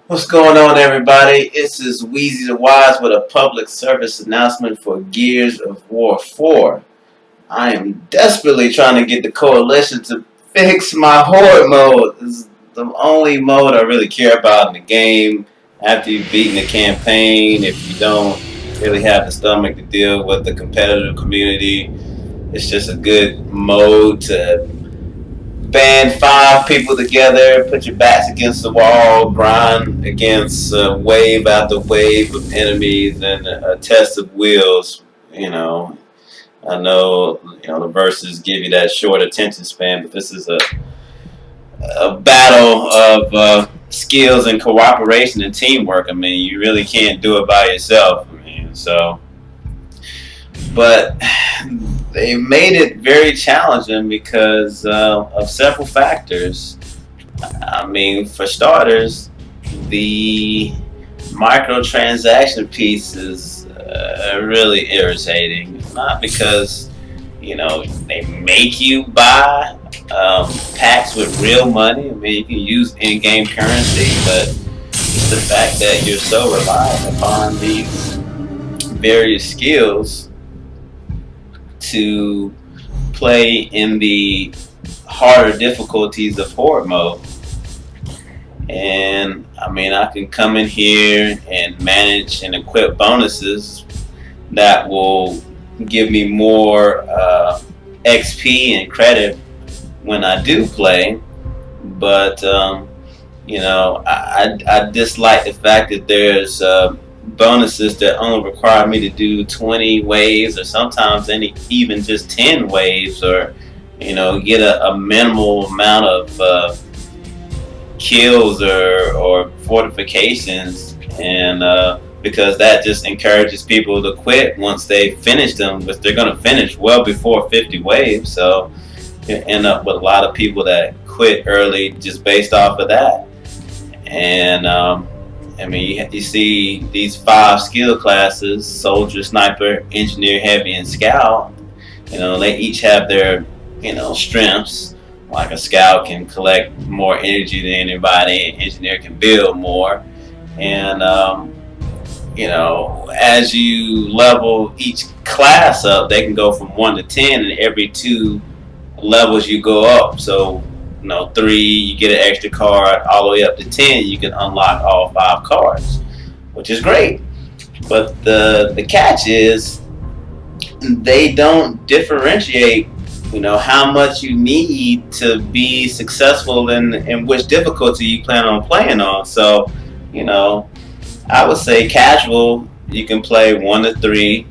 What's going on, everybody? This is Wheezy the Wise with a public service announcement for Gears of War 4. I am desperately trying to get the coalition to fix my Horde mode. This is the only mode I really care about in the game. After you've beaten the campaign, if you don't really have the stomach to deal with the competitive community, it's just a good mode to band 5 people together, put your backs against the wall, grind against wave after wave of enemies, and a test of wills. You know, I know the verses give you that short attention span, but this is a battle of skills and cooperation and teamwork. I mean, you really can't do it by yourself. I mean, but they made it very challenging because of several factors. I mean, for starters, the microtransaction piece is really irritating. Not because they make you buy packs with real money. I mean, you can use in-game currency, but it's the fact that you're so reliant upon these various skills to play in the harder difficulties of Horde mode. And I mean, I can come in here and manage and equip bonuses that will give me more XP and credit when I do play. But I dislike the fact that there's bonuses that only require me to do 20 waves, or sometimes even just 10 waves, or get a minimal amount of kills or fortifications, and because that just encourages people to quit once they finish them, but they're going to finish well before 50 waves. So you end up with a lot of people that quit early just based off of that. And I mean, you see these 5 skill classes: soldier, sniper, engineer, heavy, and scout. They each have their strengths. Like a scout can collect more energy than anybody, an engineer can build more. And as you level each class up, they can go from 1 to 10, and every 2 levels you go up. So 3, you get an extra card. All the way up to 10, you can unlock all 5 cards, which is great. But the catch is they don't differentiate how much you need to be successful in which difficulty you plan on playing on. So I would say casual, you can play 1 to 3.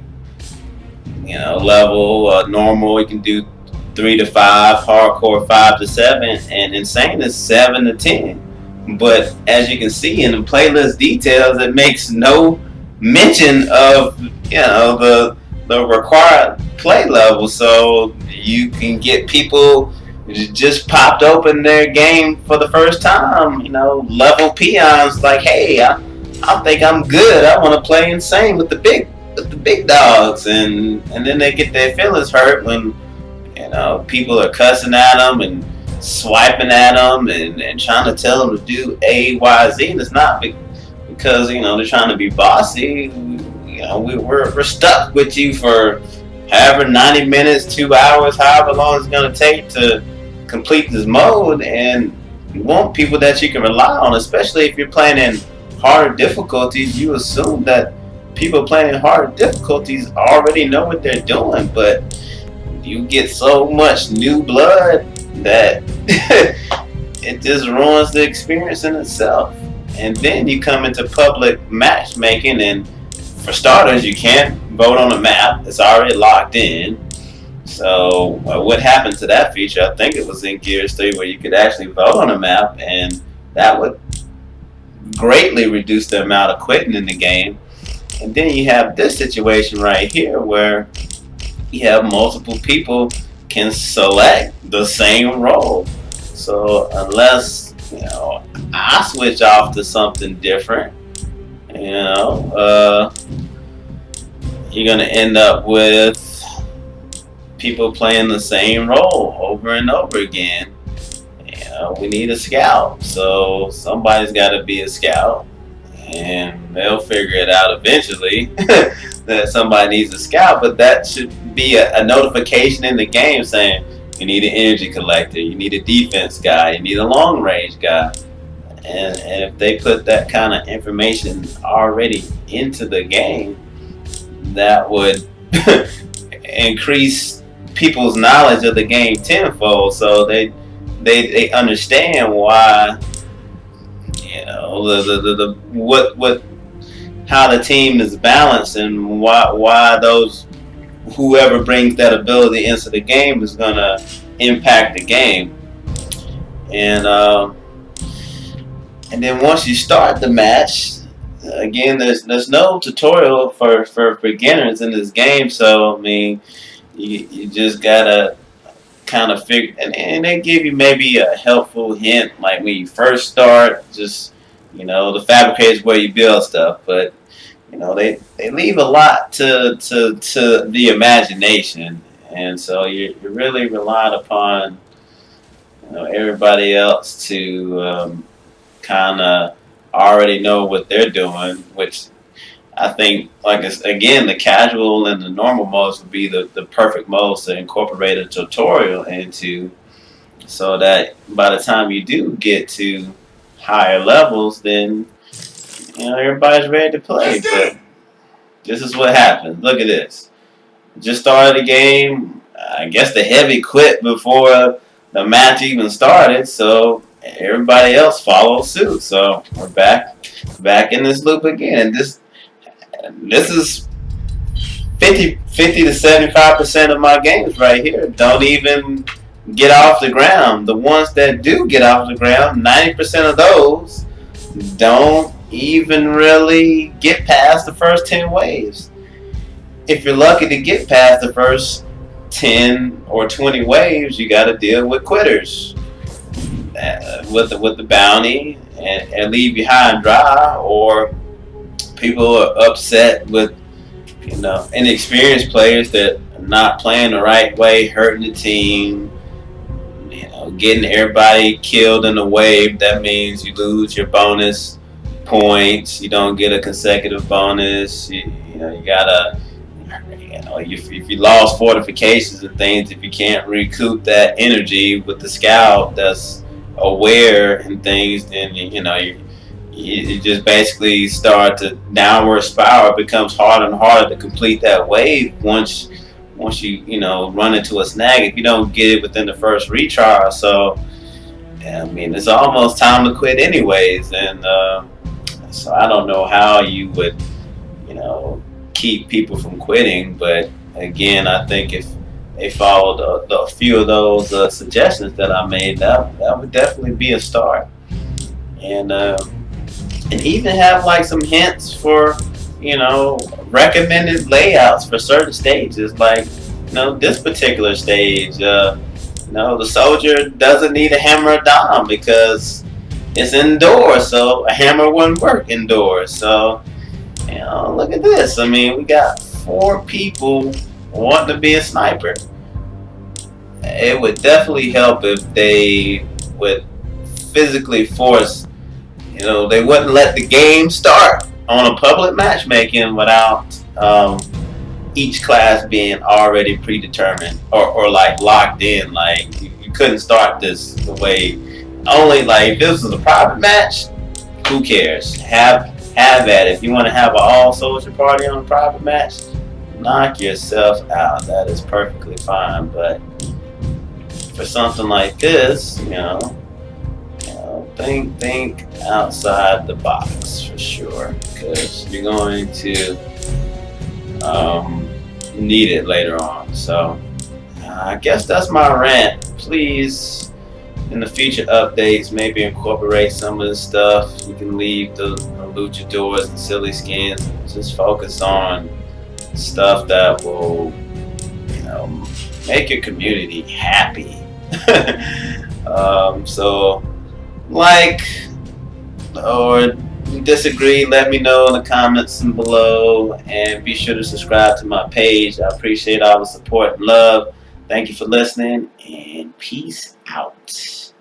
Level normal, you can do 3 to 5, hardcore 5 to 7, and insane is 7 to 10. But as you can see in the playlist details, it makes no mention of the required play level. So you can get people who just popped open their game for the first time, level peons, like, hey, I think I'm good. I want to play insane with the big dogs, and then they get their feelings hurt when people are cussing at them and swiping at them and trying to tell them to do A, Y, Z. And it's not because they're trying to be bossy. We're stuck with you for however 90 minutes, 2 hours, however long it's going to take to complete this mode, and you want people that you can rely on, especially if you're playing in harder difficulties. You assume that people playing in harder difficulties already know what they're doing, but you get so much new blood that it just ruins the experience in itself. And then you come into public matchmaking, and for starters, you can't vote on the map. It's already locked in. So what happened to that feature? I think it was in Gears 3 where you could actually vote on a map, and that would greatly reduce the amount of quitting in the game. And then you have this situation right here where you have multiple people can select the same role. So unless I switch off to something different, you're gonna end up with people playing the same role over and over again. we need a scout. So somebody's got to be a scout, and they'll figure it out eventually that somebody needs a scout. But that should be a notification in the game saying you need an energy collector, you need a defense guy, you need a long range guy. And if they put that kind of information already into the game, that would increase people's knowledge of the game tenfold. So they understand why, the what how the team is balanced, and why those whoever brings that ability into the game is gonna impact the game. And then once you start the match, again, there's no tutorial for beginners in this game. So I mean, you just gotta kind of figure, and they give you maybe a helpful hint, like when you first start, just the fabricator is where you build stuff, but they leave a lot to the imagination, and so you're really relying upon everybody else to kind of already know what they're doing, which I think, again, the casual and the normal modes would be the perfect modes to incorporate a tutorial into, so that by the time you do get to higher levels, then everybody's ready to play. But this is what happens. Look at this. Just started the game. I guess the heavy quit before the match even started, so everybody else follows suit. So we're back in this loop again. This is 50 to 75% of my games right here don't even get off the ground. The ones that do get off the ground, 90% of those don't even really get past the first 10 waves. If you're lucky to get past the first 10 or 20 waves, you got to deal with quitters with the bounty and leave you high and dry, or people are upset with inexperienced players that are not playing the right way, hurting the team, getting everybody killed in the wave. That means you lose your bonus points. You don't get a consecutive bonus. You gotta, if you lost fortifications and things, if you can't recoup that energy with the scout that's aware and things, then you just basically start to downward spiral. It becomes harder and harder to complete that wave once you run into a snag, if you don't get it within the first retry. So I mean, it's almost time to quit anyways, and so I don't know how you would keep people from quitting. But again, I think if they followed a few of those suggestions that I made, that would definitely be a start. And even have like some hints for recommended layouts for certain stages. Like this particular stage, the soldier doesn't need a hammer or dime because it's indoors, so a hammer wouldn't work indoors. So look at this. I mean, we got 4 people wanting to be a sniper. It would definitely help if they would physically force, they wouldn't let the game start on a public matchmaking without each class being already predetermined or like locked in. Like you couldn't start this the way, only like if this was a private match, who cares? Have at it. If you want to have an all soldier party on a private match, knock yourself out. That is perfectly fine. But for something like this, think outside the box for sure, because you're going to need it later on. So I guess that's my rant. Please, in the future updates, maybe incorporate some of this stuff. You can leave the luchadors and silly skins. Just focus on stuff that will make your community happy. So like or disagree, let me know in the comments below, and be sure to subscribe to my page. I appreciate all the support and love. Thank you for listening, and peace out.